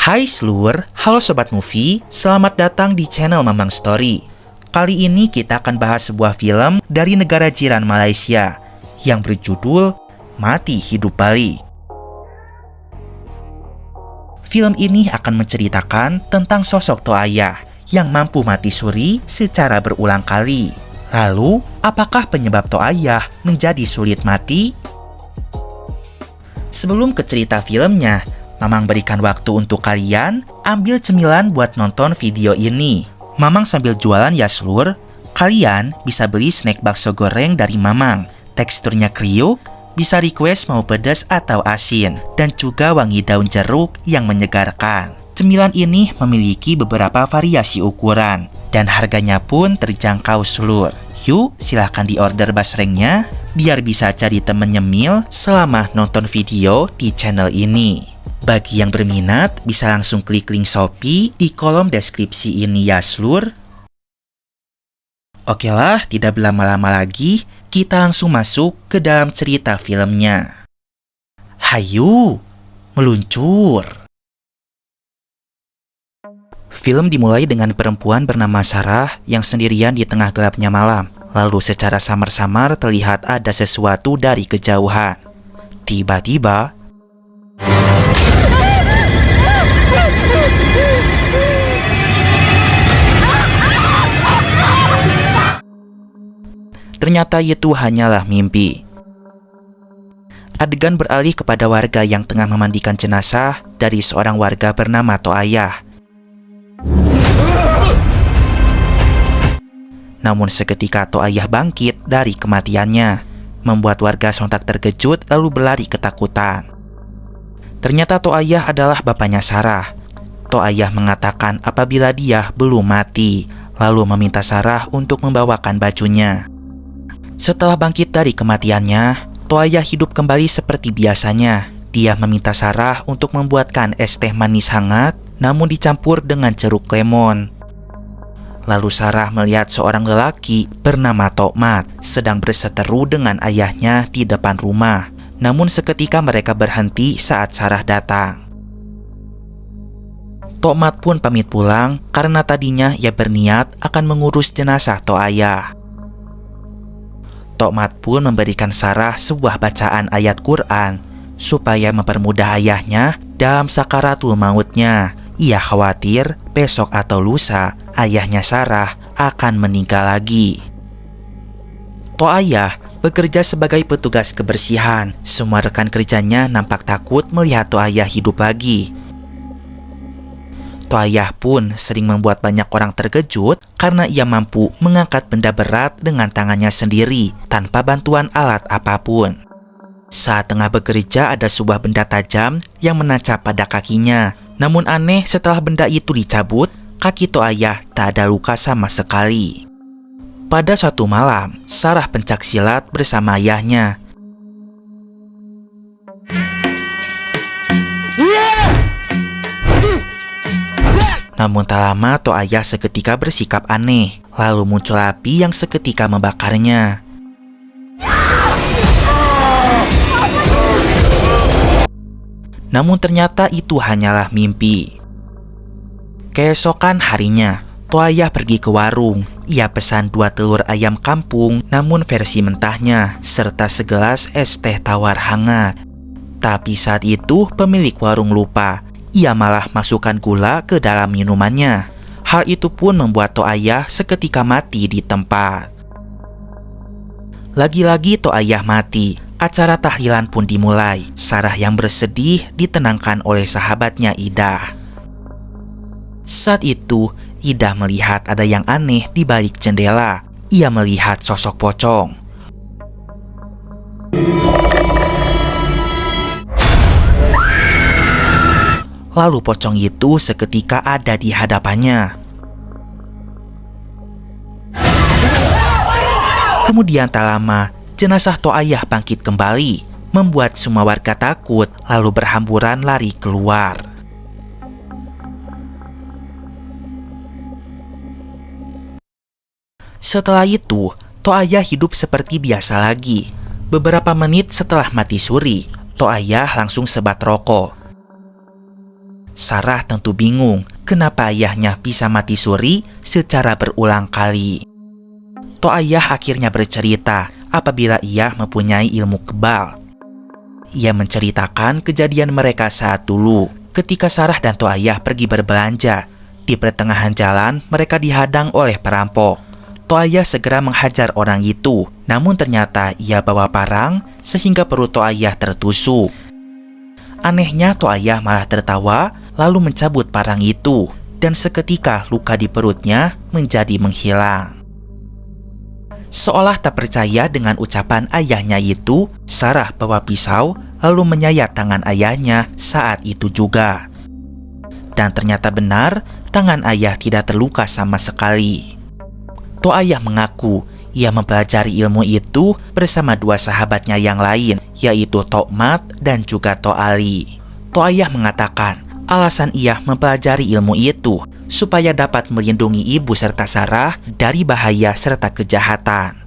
Hai seluruh, halo Sobat Movie, selamat datang di channel Mamang Story. Kali ini kita akan bahas sebuah film dari negara jiran Malaysia yang berjudul Mati Hidup Balik. Film ini akan menceritakan tentang sosok Tok Ayah yang mampu mati suri secara berulang kali. Lalu, apakah penyebab Tok Ayah menjadi sulit mati? Sebelum ke cerita filmnya, Mamang berikan waktu untuk kalian ambil cemilan buat nonton video ini. Mamang sambil jualan ya seluruh. Kalian bisa beli snack bakso goreng dari Mamang. Teksturnya kriuk, bisa request mau pedas atau asin, dan juga wangi daun jeruk yang menyegarkan. Cemilan ini memiliki beberapa variasi ukuran, dan harganya pun terjangkau seluruh. Yuk, silahkan diorder basrengnya, biar bisa cari temen nyemil selama nonton video di channel ini. Bagi yang berminat, bisa langsung klik link Shopee di kolom deskripsi ini ya seluruh. Oke lah, tidak berlama-lama lagi, kita langsung masuk ke dalam cerita filmnya. Hayu, meluncur. Film dimulai dengan perempuan bernama Sarah yang sendirian di tengah gelapnya malam. Lalu secara samar-samar terlihat ada sesuatu dari kejauhan. Tiba-tiba, ternyata itu hanyalah mimpi. Adegan beralih kepada warga yang tengah memandikan jenazah dari seorang warga bernama Tok Ayah. Namun seketika Tok Ayah bangkit dari kematiannya, membuat warga sontak terkejut lalu berlari ketakutan. Ternyata Tok Ayah adalah bapaknya Sarah. Tok Ayah mengatakan apabila dia belum mati, lalu meminta Sarah untuk membawakan bajunya. Setelah bangkit dari kematiannya, Tok Ayah hidup kembali seperti biasanya. Dia meminta Sarah untuk membuatkan es teh manis hangat, namun dicampur dengan jeruk lemon. Lalu Sarah melihat seorang lelaki bernama Tok Mat sedang berseteru dengan ayahnya di depan rumah. Namun seketika mereka berhenti saat Sarah datang. Tok Mat pun pamit pulang karena tadinya ia berniat akan mengurus jenazah Tok Ayah. Tok Mat pun memberikan Sarah sebuah bacaan ayat Quran supaya mempermudah ayahnya dalam sakaratul mautnya. Ia khawatir besok atau lusa ayahnya Sarah akan meninggal lagi. Tok Ayah bekerja sebagai petugas kebersihan. Semua rekan kerjanya nampak takut melihat Tok Ayah hidup lagi. Tok Ayah pun sering membuat banyak orang terkejut karena ia mampu mengangkat benda berat dengan tangannya sendiri tanpa bantuan alat apapun. Saat tengah bekerja ada sebuah benda tajam yang menancap pada kakinya. Namun aneh, setelah benda itu dicabut, kaki Tok Ayah tak ada luka sama sekali. Pada suatu malam, Sarah pencak silat bersama ayahnya. Namun tak lama Tok Ayah seketika bersikap aneh. Lalu muncul api yang seketika membakarnya. Namun ternyata itu hanyalah mimpi. Keesokan harinya, Tok Ayah pergi ke warung. Ia pesan 2 telur ayam kampung namun versi mentahnya, serta segelas es teh tawar hangat. Tapi saat itu pemilik warung lupa. Ia malah masukkan gula ke dalam minumannya. Hal itu pun membuat Tok Ayah seketika mati di tempat. Lagi-lagi Tok Ayah mati. Acara tahlilan pun dimulai. Sarah yang bersedih ditenangkan oleh sahabatnya Ida. Saat itu, Ida melihat ada yang aneh di balik jendela. Ia melihat sosok pocong. Lalu pocong itu seketika ada di hadapannya. Kemudian tak lama, jenazah Tok Ayah bangkit kembali, membuat semua warga takut lalu berhamburan lari keluar. Setelah itu, Tok Ayah hidup seperti biasa lagi. Beberapa menit setelah mati suri, Tok Ayah langsung sebat rokok. Sarah tentu bingung kenapa ayahnya bisa mati suri secara berulang kali. Tok Ayah akhirnya bercerita apabila ia mempunyai ilmu kebal. Ia menceritakan kejadian mereka saat dulu ketika Sarah dan Tok Ayah pergi berbelanja. Di pertengahan jalan mereka dihadang oleh perampok. Tok Ayah segera menghajar orang itu, namun ternyata ia bawa parang sehingga perut Tok Ayah tertusuk. Anehnya Tok Ayah malah tertawa lalu mencabut parang itu dan seketika luka di perutnya menjadi menghilang. Seolah tak percaya dengan ucapan ayahnya itu, Sarah bawa pisau lalu menyayat tangan ayahnya saat itu juga. Dan ternyata benar, tangan ayah tidak terluka sama sekali. Tok Ayah mengaku ia mempelajari ilmu itu bersama dua sahabatnya yang lain, yaitu Tok Mat dan juga Tok Ali. Tok Ayah mengatakan alasan ia mempelajari ilmu itu supaya dapat melindungi ibu serta Sarah dari bahaya serta kejahatan.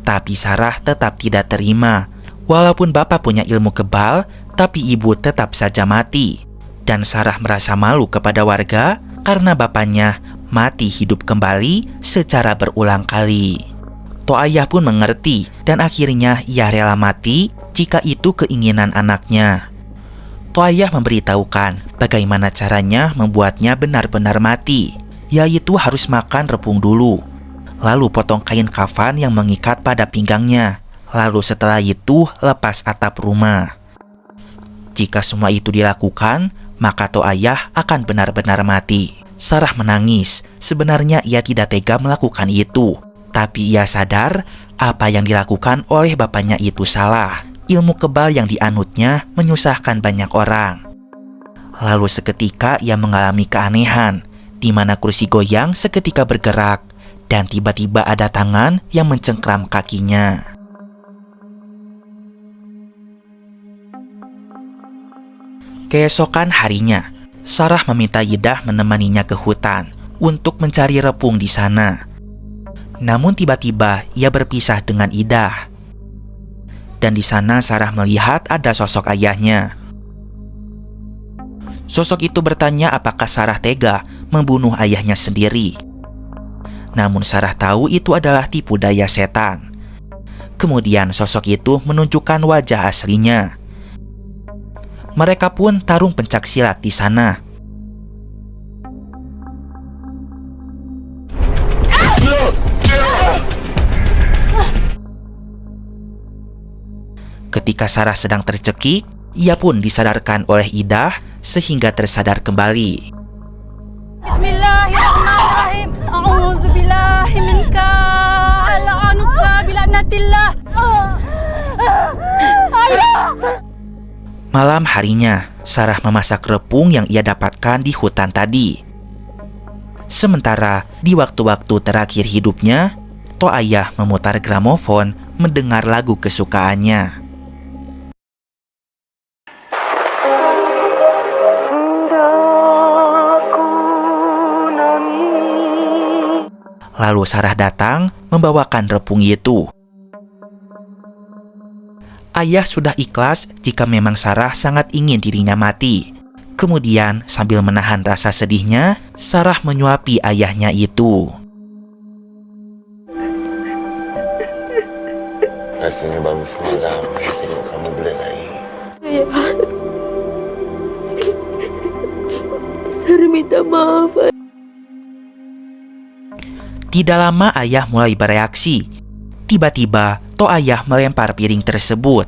Tapi Sarah tetap tidak terima. Walaupun bapak punya ilmu kebal, tapi ibu tetap saja mati. Dan Sarah merasa malu kepada warga karena bapaknya mati hidup kembali secara berulang kali. Tok Ayah pun mengerti dan akhirnya ia rela mati jika itu keinginan anaknya. Tok Ayah memberitahukan bagaimana caranya membuatnya benar-benar mati, yaitu harus makan repung dulu, lalu potong kain kafan yang mengikat pada pinggangnya, lalu setelah itu lepas atap rumah. Jika semua itu dilakukan, maka Tok Ayah akan benar-benar mati. Sarah menangis. Sebenarnya ia tidak tega melakukan itu, tapi ia sadar apa yang dilakukan oleh bapaknya itu salah. Ilmu kebal yang dianutnya menyusahkan banyak orang. Lalu seketika ia mengalami keanehan, di mana kursi goyang seketika bergerak, dan tiba-tiba ada tangan yang mencengkram kakinya. Keesokan harinya, Sarah meminta Idah menemaninya ke hutan untuk mencari repung di sana. Namun tiba-tiba ia berpisah dengan Idah. Dan di sana Sarah melihat ada sosok ayahnya. Sosok itu bertanya apakah Sarah tega membunuh ayahnya sendiri. Namun Sarah tahu itu adalah tipu daya setan. Kemudian sosok itu menunjukkan wajah aslinya. Mereka pun tarung pencak silat di sana. Ketika Sarah sedang tercekik, ia pun disadarkan oleh Idah sehingga tersadar kembali. Bismillahirrahmanirrahim. A'udzubillahi minka la'anuka bila'natillah. Malam harinya, Sarah memasak repung yang ia dapatkan di hutan tadi. Sementara di waktu-waktu terakhir hidupnya, Tok Ayah memutar gramofon mendengar lagu kesukaannya. Lalu Sarah datang membawakan repung itu. Ayah sudah ikhlas jika memang Sarah sangat ingin dirinya mati. Kemudian sambil menahan rasa sedihnya, Sarah menyuapi ayahnya itu. Rasanya bagus malam, tengok kamu berenai. Ya. Sarah minta maaf. Tidak lama ayah mulai bereaksi. Tiba-tiba Tok Ayah melempar piring tersebut.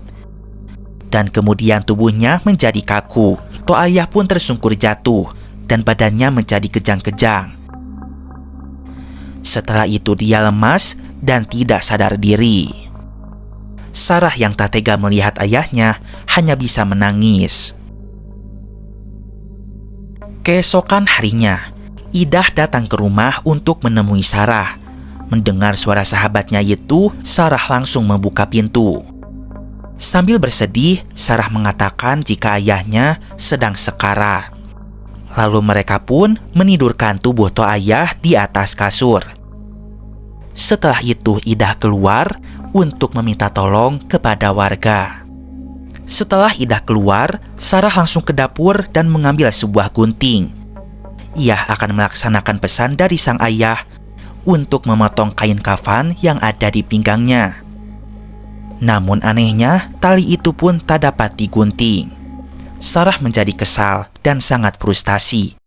Dan kemudian tubuhnya menjadi kaku. Tok Ayah pun tersungkur jatuh dan badannya menjadi kejang-kejang. Setelah itu dia lemas dan tidak sadar diri. Sarah yang tak tega melihat ayahnya hanya bisa menangis. Keesokan harinya, Idah datang ke rumah untuk menemui Sarah. Mendengar suara sahabatnya itu, Sarah langsung membuka pintu. Sambil bersedih, Sarah mengatakan jika ayahnya sedang sekarat. Lalu mereka pun menidurkan tubuh Tok Ayah di atas kasur. Setelah itu Idah keluar untuk meminta tolong kepada warga. Setelah Ida keluar, Sarah langsung ke dapur dan mengambil sebuah gunting. Ia akan melaksanakan pesan dari sang ayah untuk memotong kain kafan yang ada di pinggangnya. Namun anehnya, tali itu pun tak dapat digunting. Sarah menjadi kesal dan sangat frustasi.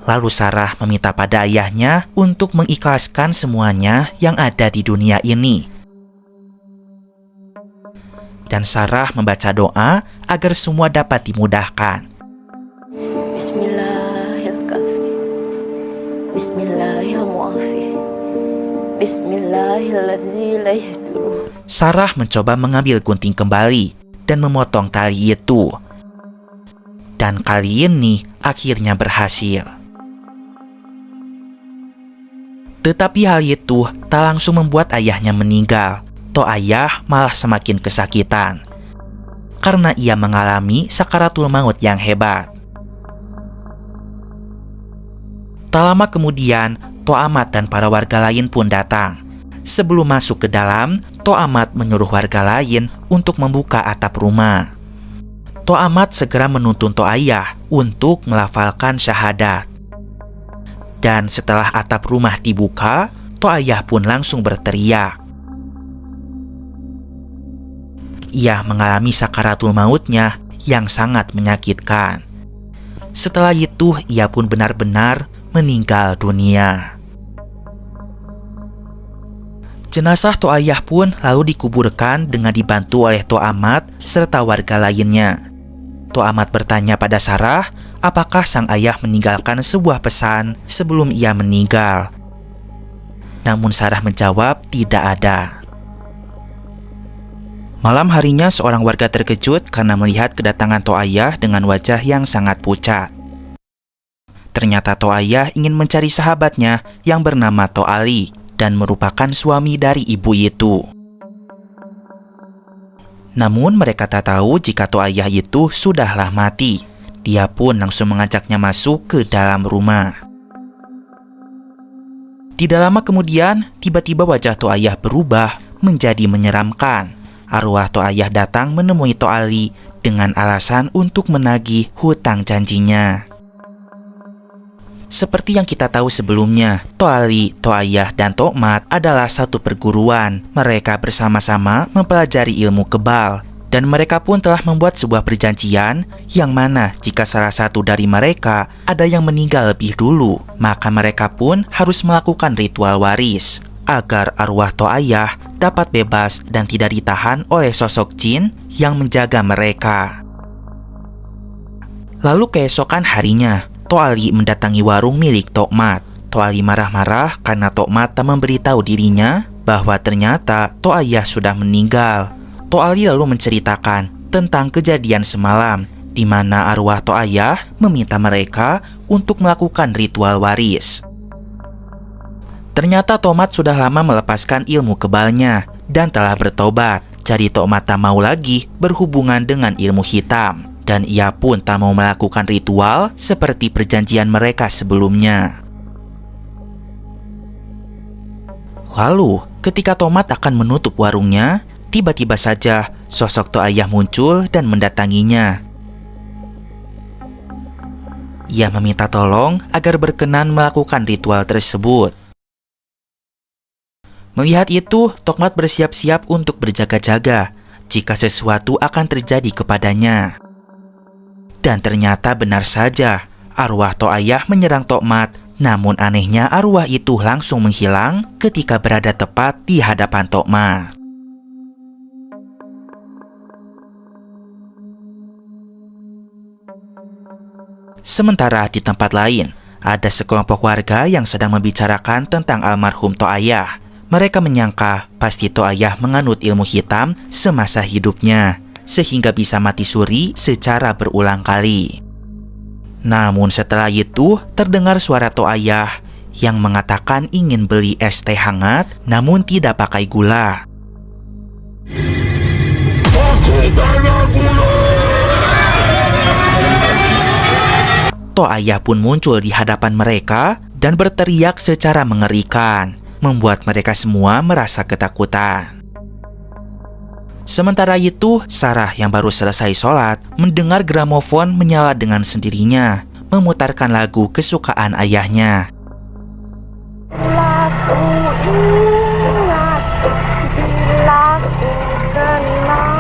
Lalu Sarah meminta pada ayahnya untuk mengikhlaskan semuanya yang ada di dunia ini. Dan Sarah membaca doa agar semua dapat dimudahkan. Bismillahirrahmanirrahim. Bismillahirrahmanirrahim. Bismillahirrahmanirrahim. La yahduru. Sarah mencoba mengambil gunting kembali dan memotong tali itu. Dan kali ini akhirnya berhasil. Tetapi hal itu tak langsung membuat ayahnya meninggal. Toh ayah malah semakin kesakitan karena ia mengalami sakaratul maut yang hebat. Tak lama kemudian, Toh Ahmad dan para warga lain pun datang. Sebelum masuk ke dalam, Toh Ahmad menyuruh warga lain untuk membuka atap rumah. Toh Ahmad segera menuntun Toh Ayah untuk melafalkan syahadat. Dan setelah atap rumah dibuka, Toh Ayah pun langsung berteriak. Ia mengalami sakaratul mautnya yang sangat menyakitkan. Setelah itu, ia pun benar-benar meninggal dunia. Jenazah Toh Ayah pun lalu dikuburkan dengan dibantu oleh Toh Ahmad serta warga lainnya. Toh Ahmad bertanya pada Sarah, apakah sang ayah meninggalkan sebuah pesan sebelum ia meninggal. Namun Sarah menjawab tidak ada. Malam harinya seorang warga terkejut karena melihat kedatangan Toh Ayah dengan wajah yang sangat pucat. Ternyata Toh Ayah ingin mencari sahabatnya yang bernama Toh Ali dan merupakan suami dari ibu itu. Namun mereka tak tahu jika Toh Ayah itu sudahlah mati. Dia pun langsung mengajaknya masuk ke dalam rumah. Tidak lama kemudian, tiba-tiba wajah Toh Ayah berubah menjadi menyeramkan. Arwah Toh Ayah datang menemui Toh Ali dengan alasan untuk menagih hutang janjinya. Seperti yang kita tahu sebelumnya, Toh Ali, Toh Ayah, dan Toh Mat adalah satu perguruan. Mereka bersama-sama mempelajari ilmu kebal. Dan mereka pun telah membuat sebuah perjanjian yang mana jika salah satu dari mereka ada yang meninggal lebih dulu, maka mereka pun harus melakukan ritual waris agar arwah Toh Ayah dapat bebas dan tidak ditahan oleh sosok jin yang menjaga mereka. Lalu keesokan harinya, Toh Ali mendatangi warung milik Toh Mat. Toh Ali marah-marah karena Toh Mat tak memberitahu dirinya bahwa ternyata Toh Ayah sudah meninggal. Toh Ali lalu menceritakan tentang kejadian semalam di mana arwah Toh Ayah meminta mereka untuk melakukan ritual waris. Ternyata Toh Mat sudah lama melepaskan ilmu kebalnya dan telah bertobat. Jadi Toh Mat tak mau lagi berhubungan dengan ilmu hitam. Dan ia pun tak mau melakukan ritual seperti perjanjian mereka sebelumnya. Lalu, ketika Toh Mat akan menutup warungnya, tiba-tiba saja sosok Toh Ayah muncul dan mendatanginya. Ia meminta tolong agar berkenan melakukan ritual tersebut. Melihat itu, Toh Mat bersiap-siap untuk berjaga-jaga jika sesuatu akan terjadi kepadanya. Dan ternyata benar saja, arwah Toh Ayah menyerang Toh Mat. Namun anehnya arwah itu langsung menghilang ketika berada tepat di hadapan Toh Mat. Sementara di tempat lain, ada sekelompok warga yang sedang membicarakan tentang almarhum Toh Ayah. Mereka menyangka pasti Toh Ayah menganut ilmu hitam semasa hidupnya, sehingga bisa mati suri secara berulang kali. Namun setelah itu, terdengar suara Toh Ayah yang mengatakan ingin beli es teh hangat, namun tidak pakai gula. Toh Ayah pun muncul di hadapan mereka dan berteriak secara mengerikan, membuat mereka semua merasa ketakutan. Sementara itu, Sarah yang baru selesai sholat mendengar gramofon menyala dengan sendirinya, memutarkan lagu kesukaan ayahnya. Laku ingat bila ku kenal.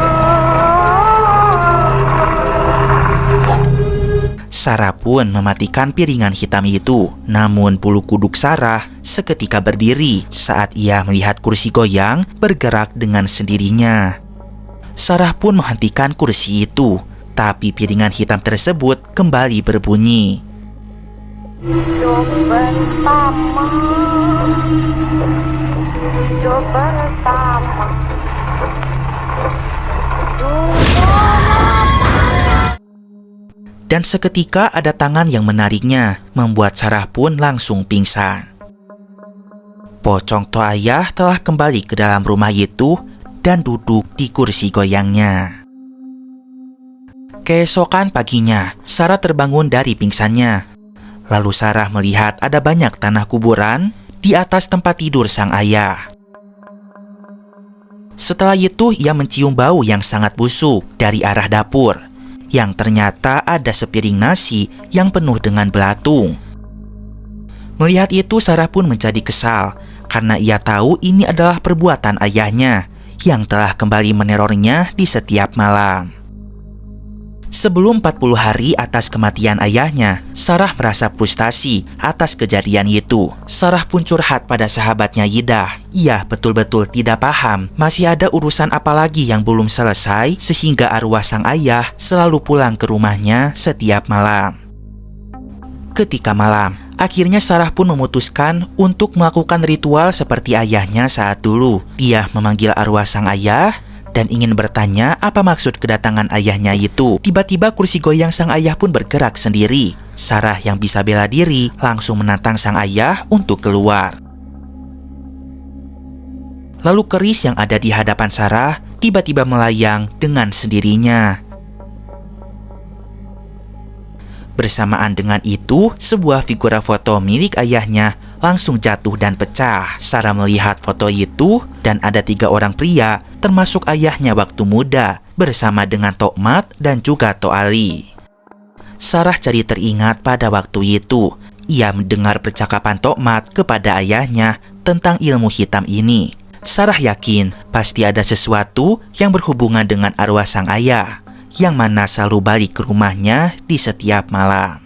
Sarah pun mematikan piringan hitam itu. Namun bulu kuduk Sarah seketika berdiri saat ia melihat kursi goyang bergerak dengan sendirinya. Sarah pun menghentikan kursi itu, tapi piringan hitam tersebut kembali berbunyi. Hidup bersama, hidup bersama. Dan seketika ada tangan yang menariknya, membuat Sarah pun langsung pingsan. Pocong Toayah telah kembali ke dalam rumah itu dan duduk di kursi goyangnya. Keesokan paginya, Sarah terbangun dari pingsannya. Lalu Sarah melihat ada banyak tanah kuburan di atas tempat tidur sang ayah. Setelah itu, ia mencium bau yang sangat busuk dari arah dapur, yang ternyata ada sepiring nasi yang penuh dengan belatung. Melihat itu, Sarah pun menjadi kesal karena ia tahu ini adalah perbuatan ayahnya yang telah kembali menerornya di setiap malam. Sebelum 40 hari atas kematian ayahnya, Sarah merasa frustasi atas kejadian itu. Sarah pun curhat pada sahabatnya Yidah. Ia betul-betul tidak paham masih ada urusan apa lagi yang belum selesai sehingga arwah sang ayah selalu pulang ke rumahnya setiap malam. Ketika malam, akhirnya Sarah pun memutuskan untuk melakukan ritual seperti ayahnya saat dulu. Dia memanggil arwah sang ayah dan ingin bertanya apa maksud kedatangan ayahnya itu. Tiba-tiba kursi goyang sang ayah pun bergerak sendiri. Sarah yang bisa bela diri langsung menantang sang ayah untuk keluar. Lalu keris yang ada di hadapan Sarah tiba-tiba melayang dengan sendirinya. Bersamaan dengan itu, sebuah figura foto milik ayahnya langsung jatuh dan pecah. Sarah melihat foto itu dan ada 3 orang pria, termasuk ayahnya waktu muda, bersama dengan Tok Mat dan juga Tok Ali. Sarah jadi teringat pada waktu itu. Ia mendengar percakapan Tok Mat kepada ayahnya tentang ilmu hitam ini. Sarah yakin pasti ada sesuatu yang berhubungan dengan arwah sang ayah, yang mana selalu balik ke rumahnya di setiap malam.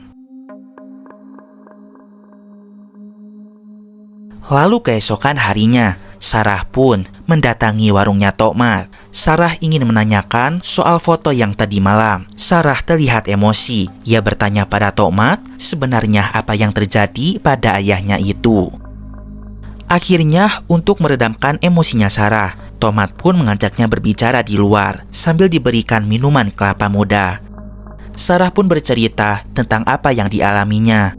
Lalu keesokan harinya, Sarah pun mendatangi warungnya Tok Mat. Sarah ingin menanyakan soal foto yang tadi malam. Sarah terlihat emosi. Ia bertanya pada Tok Mat sebenarnya apa yang terjadi pada ayahnya itu. Akhirnya, untuk meredamkan emosinya Sarah, Tok Mat pun mengajaknya berbicara di luar sambil diberikan minuman kelapa muda. Sarah pun bercerita tentang apa yang dialaminya.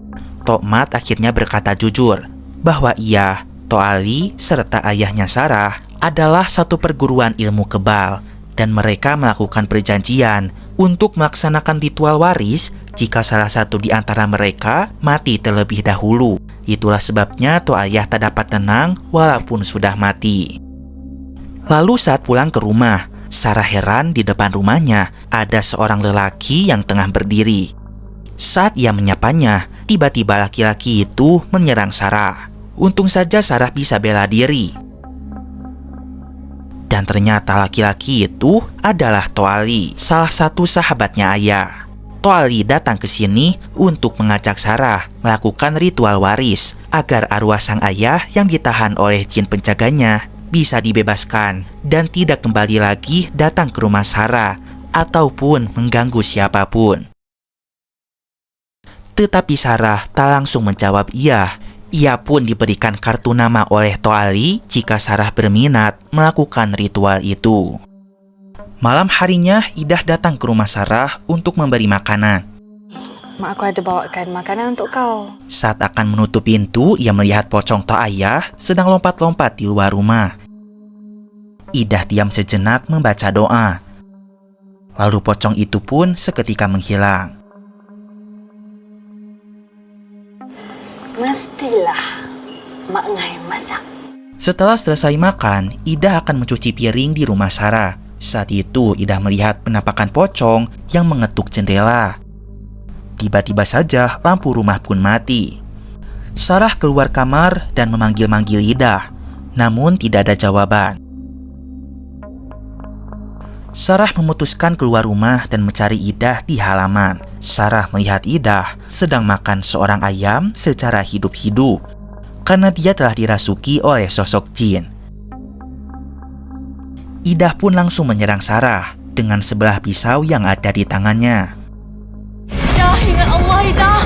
Tok Mat akhirnya berkata jujur bahwa ia, Tok Ali, serta ayahnya Sarah adalah satu perguruan ilmu kebal dan mereka melakukan perjanjian untuk melaksanakan ritual waris jika salah satu di antara mereka mati terlebih dahulu. Itulah sebabnya Tok Ayah tak dapat tenang walaupun sudah mati. Lalu saat pulang ke rumah, Sarah heran di depan rumahnya ada seorang lelaki yang tengah berdiri. Saat ia menyapanya, tiba-tiba laki-laki itu menyerang Sarah. Untung saja Sarah bisa bela diri. Dan ternyata laki-laki itu adalah Tok Ali, salah satu sahabatnya ayah. Tok Ali datang ke sini untuk mengajak Sarah melakukan ritual waris agar arwah sang ayah yang ditahan oleh jin penjaganya bisa dibebaskan dan tidak kembali lagi datang ke rumah Sarah ataupun mengganggu siapapun. Tetapi Sarah tak langsung menjawab iya. Ia pun diberikan kartu nama oleh Tok Ali jika Sarah berminat melakukan ritual itu. Malam harinya, Idah datang ke rumah Sarah untuk memberi makanan. Mak aku ada bawakan makanan untuk kau. Saat akan menutup pintu, ia melihat pocong Tok Ayah sedang lompat-lompat di luar rumah. Idah diam sejenak membaca doa. Lalu pocong itu pun seketika menghilang. Mestilah Mak Ngai masak. Setelah selesai makan, Idah akan mencuci piring di rumah Sarah. Saat itu Idah melihat penampakan pocong yang mengetuk jendela. Tiba-tiba saja lampu rumah pun mati. Sarah keluar kamar dan memanggil-manggil Idah, namun tidak ada jawaban. Sarah memutuskan keluar rumah dan mencari Idah di halaman. Sarah melihat Idah sedang makan seorang ayam secara hidup-hidup karena dia telah dirasuki oleh sosok jin. Idah pun langsung menyerang Sarah dengan sebelah pisau yang ada di tangannya. Idah, ingat Allah, Idah.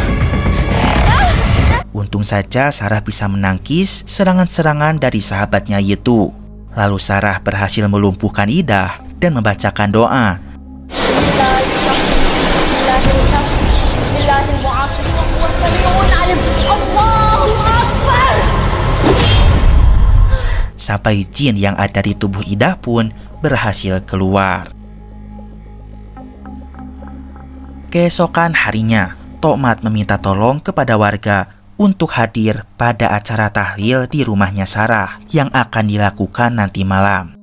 Untung saja Sarah bisa menangkis serangan-serangan dari sahabatnya itu. Lalu Sarah berhasil melumpuhkan Idah dan membacakan doa. Sampai jin yang ada di tubuh Idah pun berhasil keluar. Keesokan harinya, Tokmat meminta tolong kepada warga untuk hadir pada acara tahlil di rumahnya Sarah yang akan dilakukan nanti malam.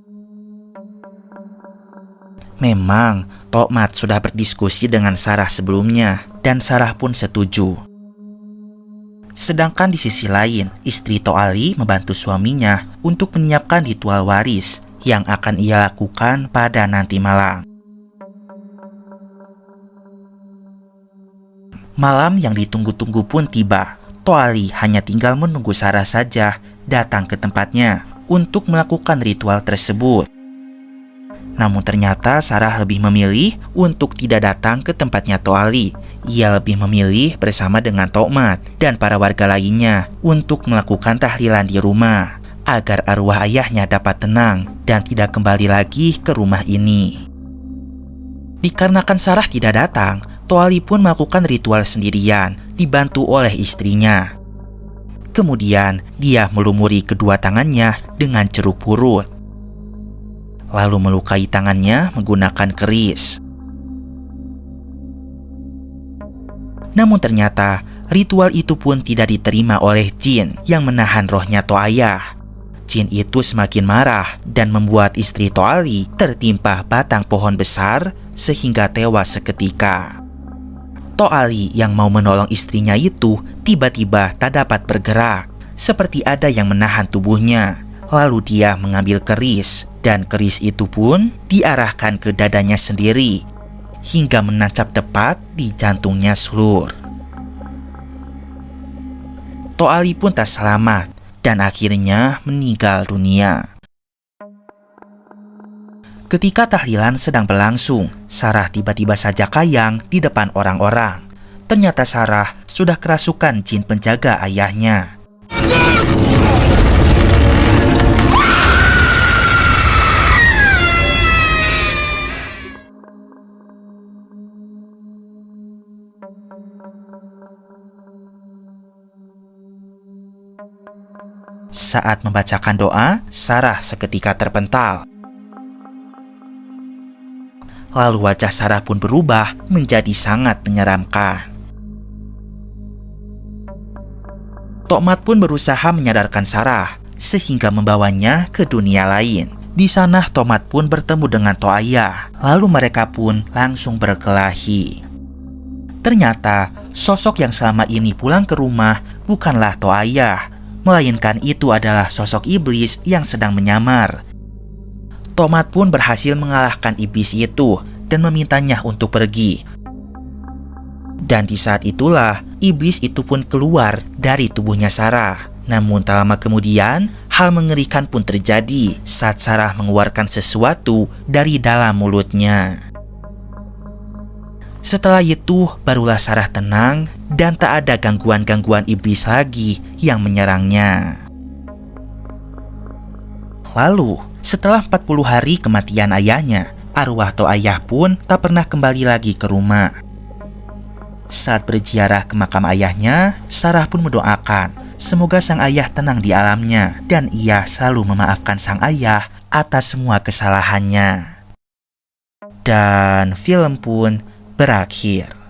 Memang, Tokmat sudah berdiskusi dengan Sarah sebelumnya dan Sarah pun setuju. Sedangkan di sisi lain, istri To'ali membantu suaminya untuk menyiapkan ritual waris yang akan ia lakukan pada nanti malam. Malam yang ditunggu-tunggu pun tiba. To'ali hanya tinggal menunggu Sarah saja datang ke tempatnya untuk melakukan ritual tersebut. Namun ternyata Sarah lebih memilih untuk tidak datang ke tempatnya To'ali. Ia lebih memilih bersama dengan Tokmat dan para warga lainnya untuk melakukan tahlilan di rumah agar arwah ayahnya dapat tenang dan tidak kembali lagi ke rumah ini. Dikarenakan Sarah tidak datang, To'ali pun melakukan ritual sendirian dibantu oleh istrinya. Kemudian dia melumuri kedua tangannya dengan ceruk purut, lalu melukai tangannya menggunakan keris. Namun ternyata ritual itu pun tidak diterima oleh jin yang menahan rohnya To'ayah. Jin itu semakin marah dan membuat istri To'ali tertimpa batang pohon besar sehingga tewas seketika. To'ali yang mau menolong istrinya itu tiba-tiba tak dapat bergerak, seperti ada yang menahan tubuhnya. Lalu dia mengambil keris dan keris itu pun diarahkan ke dadanya sendiri hingga menancap tepat di jantungnya Slur. To'ali pun tak selamat dan akhirnya meninggal dunia. Ketika tahlilan sedang berlangsung, Sarah tiba-tiba saja kayang di depan orang-orang. Ternyata Sarah sudah kerasukan jin penjaga ayahnya. Saat membacakan doa, Sarah seketika terpental. Lalu wajah Sarah pun berubah menjadi sangat menyeramkan. Tokmat pun berusaha menyadarkan Sarah sehingga membawanya ke dunia lain. Di sana Tokmat pun bertemu dengan To'ayah. Lalu mereka pun langsung berkelahi. Ternyata sosok yang selama ini pulang ke rumah bukanlah To'ayah, melainkan itu adalah sosok iblis yang sedang menyamar. Tokmat pun berhasil mengalahkan iblis itu dan memintanya untuk pergi. Dan di saat itulah iblis itu pun keluar dari tubuhnya Sarah. Namun tak lama kemudian, hal mengerikan pun terjadi saat Sarah mengeluarkan sesuatu dari dalam mulutnya. Setelah itu, barulah Sarah tenang dan tak ada gangguan-gangguan iblis lagi yang menyerangnya. Lalu, setelah 40 hari kematian ayahnya, arwah To'ayah pun tak pernah kembali lagi ke rumah. Saat berziarah ke makam ayahnya, Sarah pun mendoakan semoga sang ayah tenang di alamnya dan ia selalu memaafkan sang ayah atas semua kesalahannya. Dan film pun berakhir.